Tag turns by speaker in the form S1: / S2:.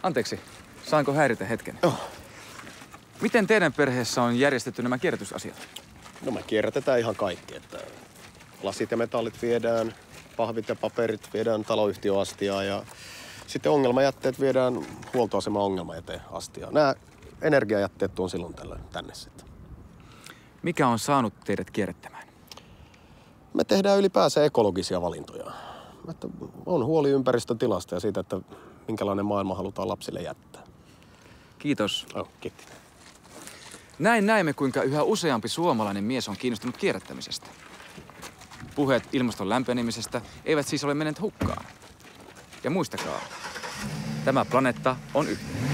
S1: Anteeksi, saanko häiritä hetken?
S2: Oh.
S1: Miten teidän perheessä on järjestetty nämä kierrätysasiat?
S2: No me kierrätetään ihan kaikki, että lasit ja metallit viedään, pahvit ja paperit viedään taloyhtiöastiaan ja sitten ongelmajätteet viedään huoltoaseman ongelmajäteen astiaan. Nämä energiajätteet tuon silloin tällöin tänne sitten.
S1: Mikä on saanut teidät kierrättämään?
S2: Me tehdään ylipäänsä ekologisia valintoja. Että on huoli ympäristön tilasta ja siitä, että minkälainen maailma halutaan lapsille jättää.
S1: Kiitos.
S2: Kiitos.
S1: Näin näemme, kuinka yhä useampi suomalainen mies on kiinnostunut kierrättämisestä. Puheet ilmaston lämpenemisestä eivät siis ole menneet hukkaan. Ja muistakaa, tämä planeetta on yhteinen.